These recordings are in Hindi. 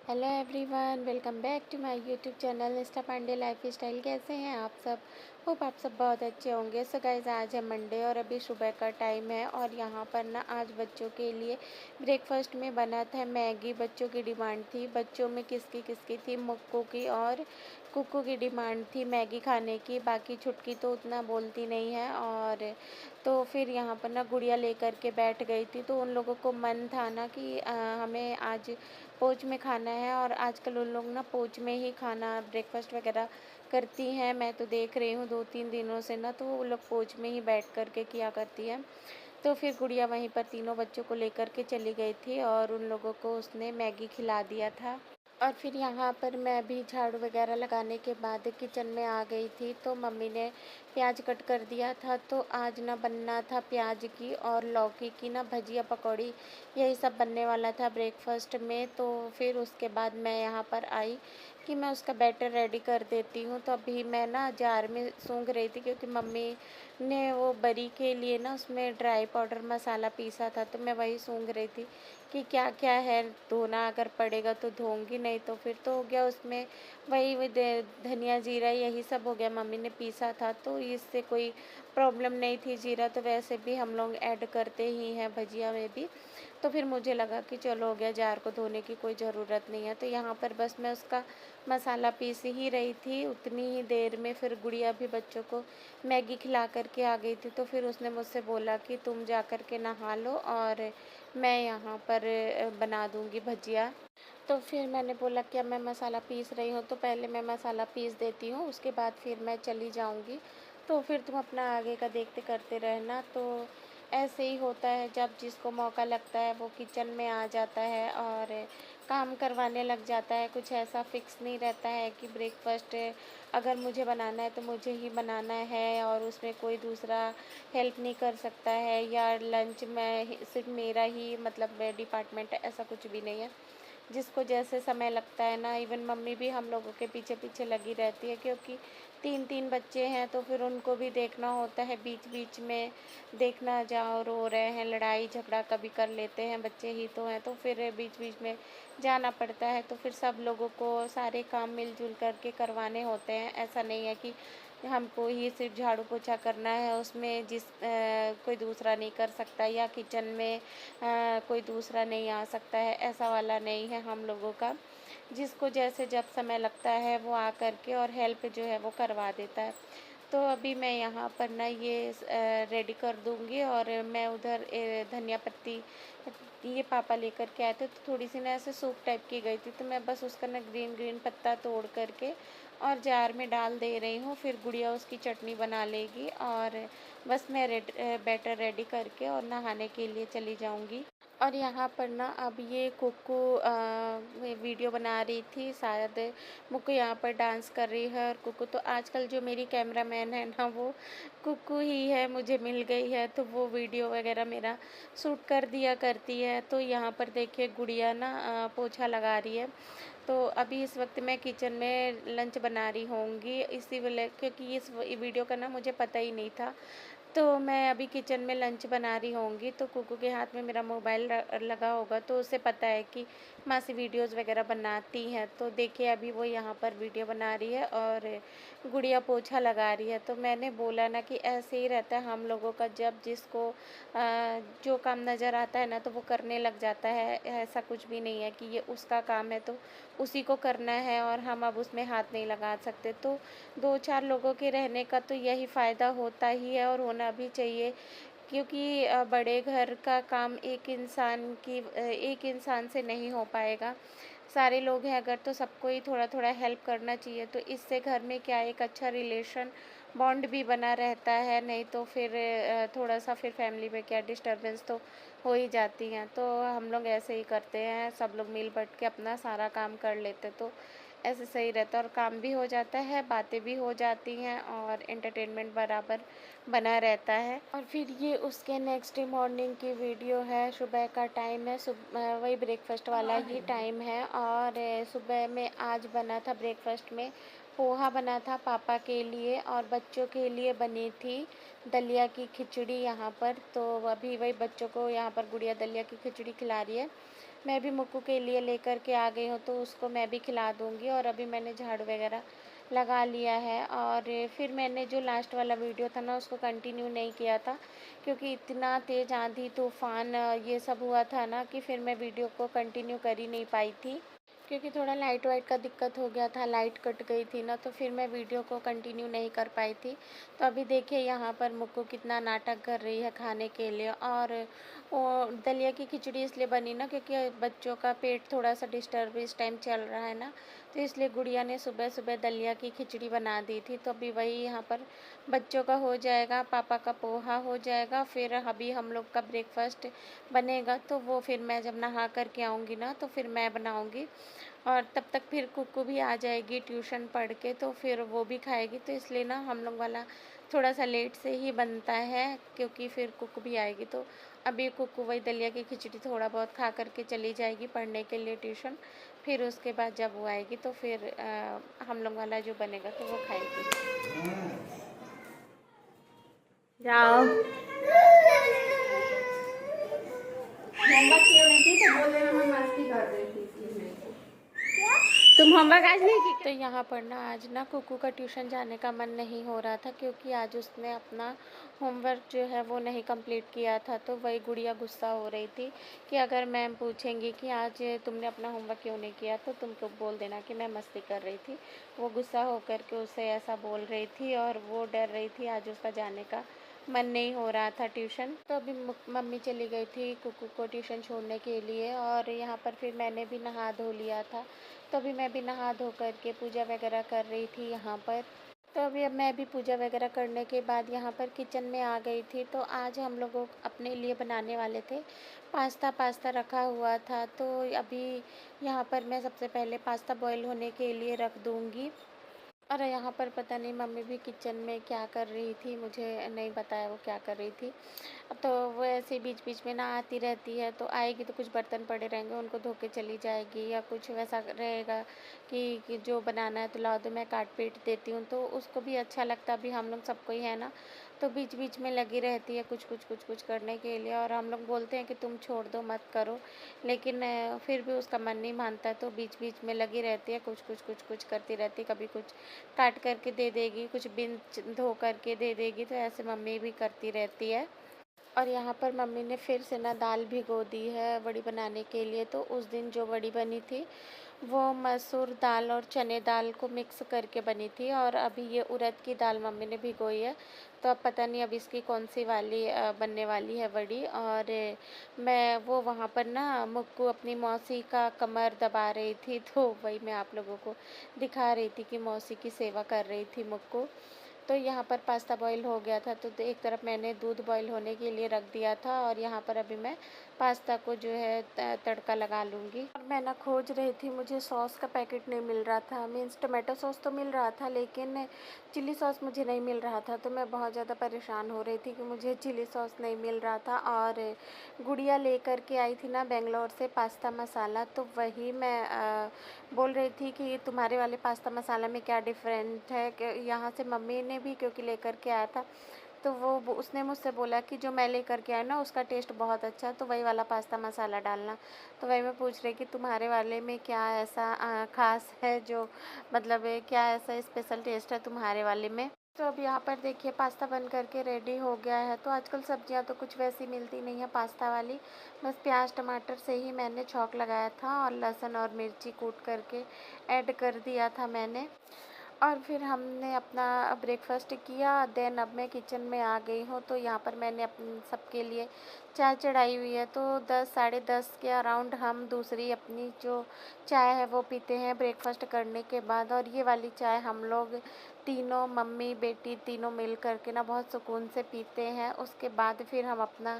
Hello everyone, welcome back to my YouTube channel Nishtha Pandey life style. कैसे हैं आप सब? होप आप सब बहुत अच्छे होंगे। सो गाइस, आज है मंडे और अभी सुबह का टाइम है और यहाँ पर ना आज बच्चों के लिए ब्रेकफास्ट में बना था मैगी। बच्चों की डिमांड थी। बच्चों में किसकी किसकी थी? मुक्कू की और कुक्कू की डिमांड थी मैगी खाने की। बाकी छुटकी तो उतना बोलती नहीं है। और तो फिर यहाँ पर ना गुड़िया लेकर के बैठ गई थी, तो उन लोगों को मन था ना कि हमें आज पोच में खाना है। और आजकल उन लोग ना पोच में ही खाना ब्रेकफास्ट वगैरह करती हैं। मैं तो देख रही हूँ 2-3 दिनों से ना, तो वो लोग पोच में ही बैठ कर के किया करती हैं। तो फिर गुड़िया वहीं पर तीनों बच्चों को लेकर के चली गई थी और उन लोगों को उसने मैगी खिला दिया था। और फिर यहाँ पर मैं भी झाड़ू वगैरह लगाने के बाद किचन में आ गई थी, तो मम्मी ने प्याज कट कर दिया था। तो आज ना बनना था प्याज की और लौकी की ना भजिया पकौड़ी, यही सब बनने वाला था ब्रेकफास्ट में। तो फिर उसके बाद मैं यहाँ पर आई कि मैं उसका बैटर रेडी कर देती हूँ। तो अभी मैं ना जार में सूंघ रही थी, क्योंकि मम्मी ने वो बरी के लिए ना उसमें ड्राई पाउडर मसाला पीसा था, तो मैं वही सूंघ रही थी कि क्या क्या है। धोना अगर पड़ेगा तो धोऊंगी, नहीं तो फिर तो हो गया उसमें वही धनिया जीरा यही सब हो गया, मम्मी ने पीसा था, तो इससे कोई प्रॉब्लम नहीं थी। जीरा तो वैसे भी हम लोग ऐड करते ही हैं भजिया में भी। तो फिर मुझे लगा कि चलो हो गया, जार को धोने की कोई ज़रूरत नहीं है। तो यहाँ पर बस मैं उसका मसाला पीस ही रही थी। उतनी ही देर में फिर गुड़िया भी बच्चों को मैगी खिला कर के आ गई थी। तो फिर उसने मुझसे बोला कि तुम जा कर के नहा लो और मैं यहाँ पर बना दूँगी भजिया। तो फिर मैंने बोला कि अब मैं मसाला पीस रही हूँ, तो पहले मैं मसाला पीस देती हूँ, उसके बाद फिर मैं चली जाऊँगी। तो फिर तुम अपना आगे का देखते करते रहना। तो ऐसे ही होता है, जब जिसको मौका लगता है वो किचन में आ जाता है और काम करवाने लग जाता है। कुछ ऐसा फ़िक्स नहीं रहता है कि ब्रेकफ़ास्ट अगर मुझे बनाना है तो मुझे ही बनाना है और उसमें कोई दूसरा हेल्प नहीं कर सकता है, या लंच में सिर्फ मेरा ही मतलब डिपार्टमेंट है, ऐसा कुछ भी नहीं है। जिसको जैसे समय लगता है ना, इवन मम्मी भी हम लोगों के पीछे पीछे लगी रहती है, क्योंकि 3-3 बच्चे हैं तो फिर उनको भी देखना होता है। बीच बीच में देखना, जाओ रो रहे हैं, लड़ाई झगड़ा कभी कर लेते हैं, बच्चे ही तो हैं, तो फिर बीच बीच में जाना पड़ता है। तो फिर सब लोगों को सारे काम मिलजुल करके करवाने होते हैं। ऐसा नहीं है कि हमको ही सिर्फ झाड़ू पोछा करना है, उसमें कोई दूसरा नहीं कर सकता, या किचन में कोई दूसरा नहीं आ सकता है, ऐसा वाला नहीं है हम लोगों का। जिसको जैसे जब समय लगता है वो आ कर के और हेल्प जो है वो करवा देता है। तो अभी मैं यहाँ पर ना ये रेडी कर दूँगी और मैं उधर धनिया पत्ती ये पापा लेकर के आए थे, तो थोड़ी सी ना ऐसे सूप टाइप की गई थी, तो मैं बस उसका ना ग्रीन ग्रीन पत्ता तोड़ करके और जार में डाल दे रही हूँ। फिर गुड़िया उसकी चटनी बना लेगी और बस मैं बैटर रेडी करके और नहाने के लिए चली जाऊँगी। और यहाँ पर ना अब ये कुक्कू वीडियो बना रही थी, शायद मुक्कू यहाँ पर डांस कर रही है। और कुक्कू तो आजकल जो मेरी कैमरामैन है ना, वो कुक्कू ही है, मुझे मिल गई है, तो वो वीडियो वगैरह मेरा शूट कर दिया करती है। तो यहाँ पर देखिए गुड़िया ना पोछा लगा रही है। तो अभी इस वक्त मैं किचन में लंच बना रही होंगी, इसी वाले क्योंकि इस वीडियो का ना मुझे पता ही नहीं था। तो मैं अभी किचन में लंच बना रही होंगी, तो कुकू के हाथ में मेरा मोबाइल लगा होगा, तो उसे पता है कि मासी वीडियोज़ वगैरह बनाती हैं। तो देखिए अभी वो यहाँ पर वीडियो बना रही है और गुड़िया पोछा लगा रही है। तो मैंने बोला ना कि ऐसे ही रहता है हम लोगों का, जब जिसको जो काम नज़र आता है ना तो वो करने लग जाता है। ऐसा कुछ भी नहीं है कि ये उसका काम है तो उसी को करना है और हम अब उसमें हाथ नहीं लगा सकते। तो 2-4 लोगों के रहने का तो यही फ़ायदा होता ही है और होना भी चाहिए, क्योंकि बड़े घर का काम एक इंसान से नहीं हो पाएगा। सारे लोग हैं अगर, तो सबको ही थोड़ा-थोड़ा हेल्प करना चाहिए। तो इससे घर में क्या एक अच्छा रिलेशन बॉन्ड भी बना रहता है, नहीं तो फिर थोड़ा-सा फिर फैमिली में क्या डिस्टर्बेंस तो हो ही जाती हैं। तो हम लोग ऐसे ही करते हैं, सब लोग मिल-बँट के अपना सारा काम कर लेते, तो ऐसे सही रहता है और काम भी हो जाता है, बातें भी हो जाती हैं और एंटरटेनमेंट बराबर बना रहता है। और फिर ये उसके नेक्स्ट डे मॉर्निंग की वीडियो है। सुबह का टाइम है, वही ब्रेकफास्ट वाला ही टाइम है। और सुबह में आज बना था ब्रेकफास्ट में पोहा बना था पापा के लिए, और बच्चों के लिए बनी थी दलिया की खिचड़ी यहाँ पर। तो अभी वही बच्चों को यहाँ पर गुड़िया दलिया की खिचड़ी खिला रही है। मैं भी मुक्कू के लिए लेकर के आ गई हूँ, तो उसको मैं भी खिला दूँगी। और अभी मैंने झाड़ू वगैरह लगा लिया है। और फिर मैंने जो लास्ट वाला वीडियो था ना, उसको कंटिन्यू नहीं किया था, क्योंकि इतना तेज़ आंधी तूफ़ान ये सब हुआ था ना कि फिर मैं वीडियो को कंटिन्यू कर ही नहीं पाई थी। क्योंकि थोड़ा लाइट वाइट का दिक्कत हो गया था, लाइट कट गई थी ना, तो फिर मैं वीडियो को कंटिन्यू नहीं कर पाई थी। तो अभी देखिए यहाँ पर मुक्कू कितना नाटक कर रही है खाने के लिए। और वो दलिया की खिचड़ी इसलिए बनी ना, क्योंकि बच्चों का पेट थोड़ा सा डिस्टर्ब इस टाइम चल रहा है ना, तो इसलिए गुड़िया ने सुबह सुबह दलिया की खिचड़ी बना दी थी। तो अभी वही यहाँ पर बच्चों का हो जाएगा, पापा का पोहा हो जाएगा, फिर अभी हम लोग का ब्रेकफास्ट बनेगा। तो वो फिर मैं जब नहा कर के आऊँगी ना, तो फिर मैं बनाऊँगी। और तब तक फिर कुक्कू भी आ जाएगी ट्यूशन पढ़ के, तो फिर वो भी खाएगी। तो इसलिए ना हम लोग वाला थोड़ा सा लेट से ही बनता है, क्योंकि फिर कुक्कू भी आएगी। तो अभी कुक्कू वही दलिया की खिचड़ी थोड़ा बहुत खा करके चली जाएगी पढ़ने के लिए ट्यूशन। फिर उसके बाद जब वो आएगी तो फिर हम लोग वाला जो बनेगा तो वो खाएगी। जाओ। होमवर्क क्यों नहीं की? तो बोल देना मैं मस्ती कर रही थी इसलिए नहीं की। तुम होमवर्क आज नहीं की? तो यहाँ पर ना आज ना कुकू का ट्यूशन जाने का मन नहीं हो रहा था, क्योंकि आज उसने अपना होमवर्क जो है वो नहीं कंप्लीट किया था। तो वही गुड़िया गुस्सा हो रही थी कि अगर मैम पूछेंगी कि आज तुमने अपना होमवर्क क्यों नहीं किया, तो तुमको बोल देना कि मैं मस्ती कर रही थी। वो गुस्सा होकर के उससे ऐसा बोल रही थी, और वो डर रही थी, आज उसका जाने का मन नहीं हो रहा था ट्यूशन। तो अभी मम्मी चली गई थी कुकू को ट्यूशन छोड़ने के लिए, और यहाँ पर फिर मैंने भी नहा धो लिया था। तो अभी मैं भी नहा धो कर के पूजा वगैरह कर रही थी यहाँ पर। तो अभी अब मैं भी पूजा वगैरह करने के बाद यहाँ पर किचन में आ गई थी। तो आज हम लोगों अपने लिए बनाने वाले थे पास्ता। पास्ता रखा हुआ था, तो अभी यहाँ पर मैं सबसे पहले पास्ता बॉईल होने के लिए रख दूँगी। और यहाँ पर पता नहीं मम्मी भी किचन में क्या कर रही थी, मुझे नहीं बताया वो क्या कर रही थी। तो वो ऐसे बीच बीच में ना आती रहती है, तो आएगी तो कुछ बर्तन पड़े रहेंगे उनको धो के चली जाएगी, या कुछ वैसा रहेगा कि जो बनाना है तो लाओ दो मैं काट पीट देती हूँ। तो उसको भी अच्छा लगता, अभी हम लोग सबको ही है ना, तो बीच बीच में लगी रहती है कुछ करने के लिए। और हम लोग बोलते हैं कि तुम छोड़ दो मत करो, लेकिन फिर भी उसका मन नहीं मानता, तो बीच बीच में लगी रहती है कुछ करती रहती है। कभी कुछ काट करके दे देगी, कुछ बिन धो करके दे देगी, तो ऐसे मम्मी भी करती रहती है। और यहाँ पर मम्मी ने फिर से ना दाल भिगो दी है वड़ी बनाने के लिए। तो उस दिन जो वड़ी बनी थी वो मसूर दाल और चने दाल को मिक्स करके बनी थी, और अभी ये उड़द की दाल मम्मी ने भिगोई है। तो अब पता नहीं अब इसकी कौन सी वाली बनने वाली है वड़ी। और मैं वो वहाँ पर ना मुक्कू अपनी मौसी का कमर दबा रही थी, तो वही मैं आप लोगों को दिखा रही थी कि मौसी की सेवा कर रही थी मुक्कू। तो यहाँ पर पास्ता बॉईल हो गया था, तो एक तरफ मैंने दूध बॉईल होने के लिए रख दिया था, और यहाँ पर अभी मैं पास्ता को जो है तड़का लगा लूँगी। और मैं ना खोज रही थी, मुझे सॉस का पैकेट नहीं मिल रहा था। मीन्स टमाटो सॉस तो मिल रहा था, लेकिन चिली सॉस मुझे नहीं मिल रहा था। तो मैं बहुत ज़्यादा परेशान हो रही थी कि मुझे चिली सॉस नहीं मिल रहा था। और गुड़िया लेकर के आई थी ना बेंगलोर से पास्ता मसाला, तो वही मैं बोल रही थी कि तुम्हारे वाले पास्ता मसाला में क्या डिफरेंट है। कि यहाँ से मम्मी ने भी क्योंकि लेकर के आया था, तो वो उसने मुझसे बोला कि जो मैं लेकर के आई ना उसका टेस्ट बहुत अच्छा है, तो वही वाला पास्ता मसाला डालना। तो वही मैं पूछ रही कि तुम्हारे वाले में क्या ऐसा ख़ास है, जो मतलब क्या ऐसा स्पेशल टेस्ट है तुम्हारे वाले में। तो अब यहाँ पर देखिए पास्ता बन करके रेडी हो गया है। तो आजकल सब्जियाँ तो कुछ वैसी मिलती नहीं है पास्ता वाली, बस प्याज टमाटर से ही मैंने छौंक लगाया था, और लहसुन और मिर्ची कूट करके ऐड कर दिया था मैंने। और फिर हमने अपना ब्रेकफास्ट किया। देन अब मैं किचन में आ गई हूँ। तो यहाँ पर मैंने अपन सबके लिए चाय चढ़ाई हुई है। तो 10 साढ़े 10 के अराउंड हम दूसरी अपनी जो चाय है वो पीते हैं ब्रेकफास्ट करने के बाद। और ये वाली चाय हम लोग तीनों मम्मी बेटी तीनों मिल करके ना बहुत सुकून से पीते हैं। उसके बाद फिर हम अपना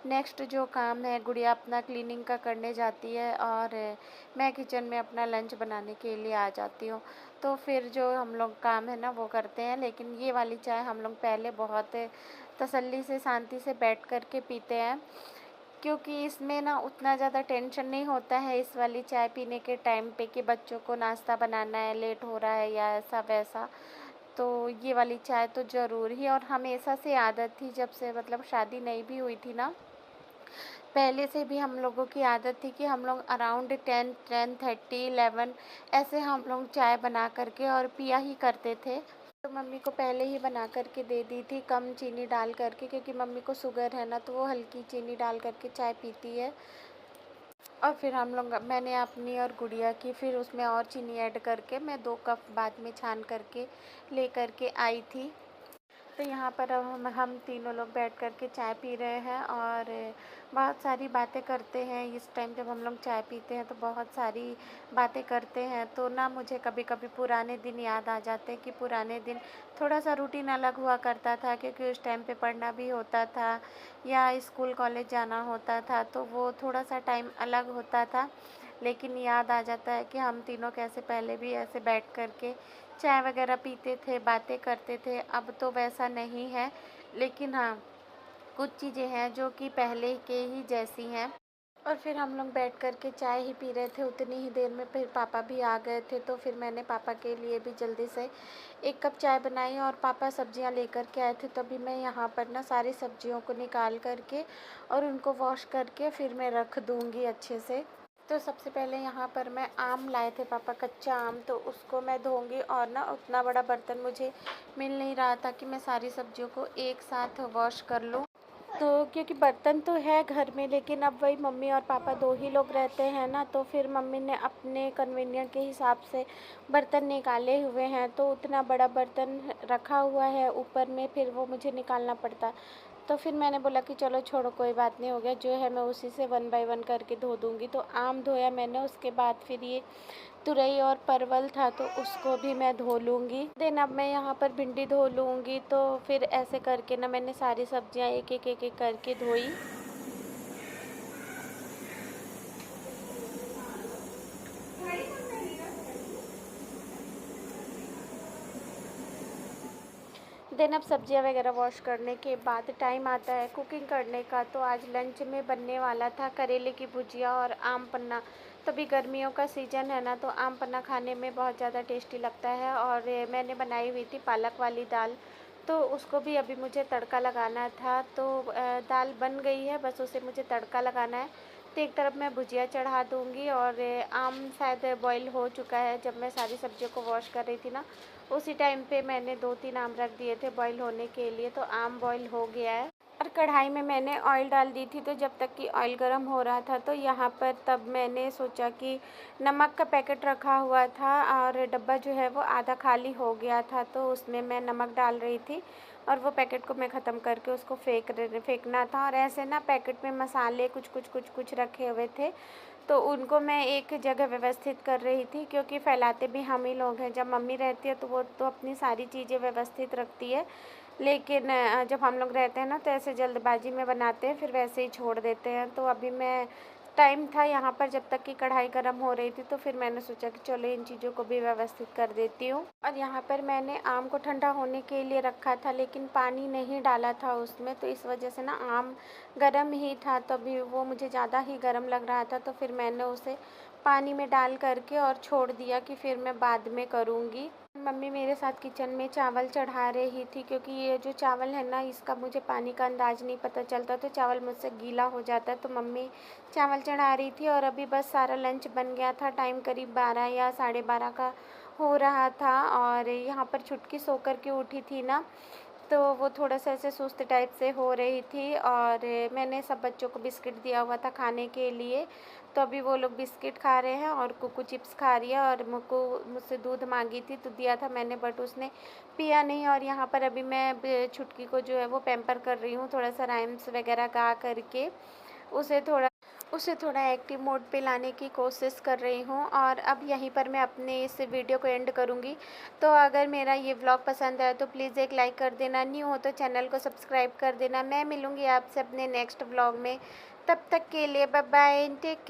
नेक्स्ट जो काम है, गुड़िया अपना क्लीनिंग का करने जाती है, और मैं किचन में अपना लंच बनाने के लिए आ जाती हूँ। तो फिर जो हम लोग काम है ना वो करते हैं। लेकिन ये वाली चाय हम लोग पहले बहुत तसल्ली से शांति से बैठ कर के पीते हैं, क्योंकि इसमें ना उतना ज़्यादा टेंशन नहीं होता है इस वाली चाय पीने के टाइम पे कि बच्चों को नाश्ता बनाना है, लेट हो रहा है या ऐसा वैसा। तो ये वाली चाय तो ज़रूर ही, और हमेशा से आदत थी, जब से मतलब शादी नहीं भी हुई थी ना, पहले से भी हम लोगों की आदत थी कि हम लोग अराउंड 10:30 11 ऐसे हम लोग चाय बना करके और पिया ही करते थे। तो मम्मी को पहले ही बना करके दे दी थी कम चीनी डाल करके, क्योंकि मम्मी को शुगर है ना, तो वो हल्की चीनी डाल करके चाय पीती है। और फिर हम लोग मैंने अपनी और गुड़िया की फिर उसमें और चीनी ऐड करके मैं 2 कप बाद में छान करके ले करके आई थी। तो यहाँ पर अब हम तीनों लोग बैठ कर के चाय पी रहे हैं और बहुत सारी बातें करते हैं। इस टाइम जब हम लोग चाय पीते हैं तो बहुत सारी बातें करते हैं, तो ना मुझे कभी कभी पुराने दिन याद आ जाते हैं कि पुराने दिन थोड़ा सा रूटीन अलग हुआ करता था, क्योंकि उस टाइम पे पढ़ना भी होता था या स्कूल कॉलेज जाना होता था, तो वो थोड़ा सा टाइम अलग होता था। लेकिन याद आ जाता है कि हम तीनों कैसे पहले भी ऐसे बैठ कर के चाय वगैरह पीते थे, बातें करते थे। अब तो वैसा नहीं है, लेकिन हाँ, कुछ चीज़ें हैं जो कि पहले के ही जैसी हैं। और फिर हम लोग बैठ कर के चाय ही पी रहे थे, उतनी ही देर में फिर पापा भी आ गए थे, तो फिर मैंने पापा के लिए भी जल्दी से 1 कप चाय बनाई और पापा सब्जियां लेकर के आए थे। तभी मैं यहाँ पर ना सारी सब्जियों को निकाल कर के और उनको वॉश करके फिर मैं रख दूँगी अच्छे से। तो सबसे पहले यहाँ पर मैं आम लाए थे पापा, कच्चा आम, तो उसको मैं धोऊँगी। और ना उतना बड़ा बर्तन मुझे मिल नहीं रहा था कि मैं सारी सब्जियों को एक साथ वॉश कर लूँ। तो क्योंकि बर्तन तो है घर में, लेकिन अब वही मम्मी और पापा 2 ही लोग रहते हैं ना, तो फिर मम्मी ने अपने कन्वीनियंट के हिसाब से बर्तन निकाले हुए हैं। तो उतना बड़ा बर्तन रखा हुआ है ऊपर में, फिर वो मुझे निकालना पड़ता। तो फिर मैंने बोला कि चलो छोड़ो, कोई बात नहीं, हो गया जो है मैं उसी से 1 बाय 1 करके धो दूँगी। तो आम धोया मैंने, उसके बाद फिर ये तुरई और परवल था तो उसको भी मैं धो लूँगी। देन अब मैं यहाँ पर भिंडी धो लूँगी। तो फिर ऐसे करके ना मैंने सारी सब्जियाँ एक एक करके धोई। देन अब सब्जियां वगैरह वॉश करने के बाद टाइम आता है कुकिंग करने का। तो आज लंच में बनने वाला था करेले की भुजिया और आम पन्ना। तभी गर्मियों का सीज़न है ना, तो आम पन्ना खाने में बहुत ज़्यादा टेस्टी लगता है। और मैंने बनाई हुई थी पालक वाली दाल, तो उसको भी अभी मुझे तड़का लगाना था। तो दाल बन गई है, बस उसे मुझे तड़का लगाना है। तो एक तरफ मैं भुजिया चढ़ा दूँगी और आम शायद बॉईल हो चुका है। जब मैं सारी सब्जियों को वॉश कर रही थी ना, उसी टाइम पे मैंने 2-3 आम रख दिए थे बॉईल होने के लिए, तो आम बॉईल हो गया है। और कढ़ाई में मैंने ऑयल डाल दी थी, तो जब तक कि ऑयल गर्म हो रहा था तो यहाँ पर तब मैंने सोचा कि नमक का पैकेट रखा हुआ था और डब्बा जो है वो आधा खाली हो गया था, तो उसमें मैं नमक डाल रही थी और वो पैकेट को मैं ख़त्म करके उसको फेंकना था। और ऐसे ना पैकेट में मसाले कुछ रखे हुए थे, तो उनको मैं एक जगह व्यवस्थित कर रही थी, क्योंकि फैलाते भी हम ही लोग हैं। जब मम्मी रहती है तो वो तो अपनी सारी चीज़ें व्यवस्थित रखती है, लेकिन जब हम लोग रहते हैं ना तो ऐसे जल्दबाजी में बनाते हैं, फिर वैसे ही छोड़ देते हैं। तो अभी मैं टाइम था यहाँ पर जब तक कि कढ़ाई गर्म हो रही थी, तो फिर मैंने सोचा कि चलो इन चीज़ों को भी व्यवस्थित कर देती हूँ। और यहाँ पर मैंने आम को ठंडा होने के लिए रखा था, लेकिन पानी नहीं डाला था उसमें, तो इस वजह से ना आम गर्म ही था, तो अभी वो मुझे ज़्यादा ही गर्म लग रहा था। तो फिर मैंने उसे पानी में डाल करके और छोड़ दिया कि फिर मैं बाद में करूँगी। मम्मी मेरे साथ किचन में चावल चढ़ा रही थी, क्योंकि ये जो चावल है ना, इसका मुझे पानी का अंदाज़ नहीं पता चलता, तो चावल मुझसे गीला हो जाता है। तो मम्मी चावल चढ़ा रही थी और अभी बस सारा लंच बन गया था। टाइम करीब 12 या 12:30 का हो रहा था। और यहाँ पर छुटकी सो कर के उठी थी ना, तो वो थोड़ा सा ऐसे सुस्त टाइप से हो रही थी। और मैंने सब बच्चों को बिस्किट दिया हुआ था खाने के लिए, तो अभी वो लोग बिस्किट खा रहे हैं और कुकू चिप्स खा रही है। और मुझसे दूध मांगी थी तो दिया था मैंने, बट उसने पिया नहीं। और यहाँ पर अभी मैं छुटकी को जो है वो पैम्पर कर रही हूँ, थोड़ा सा राइम्स वगैरह गा करके उसे थोड़ा उसे थोड़ा एक्टिव मोड पे लाने की कोशिश कर रही हूँ। और अब यहीं पर मैं अपने इस वीडियो को एंड करूँगी। तो अगर मेरा ये व्लॉग पसंद आए तो प्लीज़ एक लाइक कर देना, न्यू हो तो चैनल को सब्सक्राइब कर देना। मैं मिलूँगी आपसे अपने नेक्स्ट व्लॉग में, तब तक के लिए बाय बाय, टेक केयर।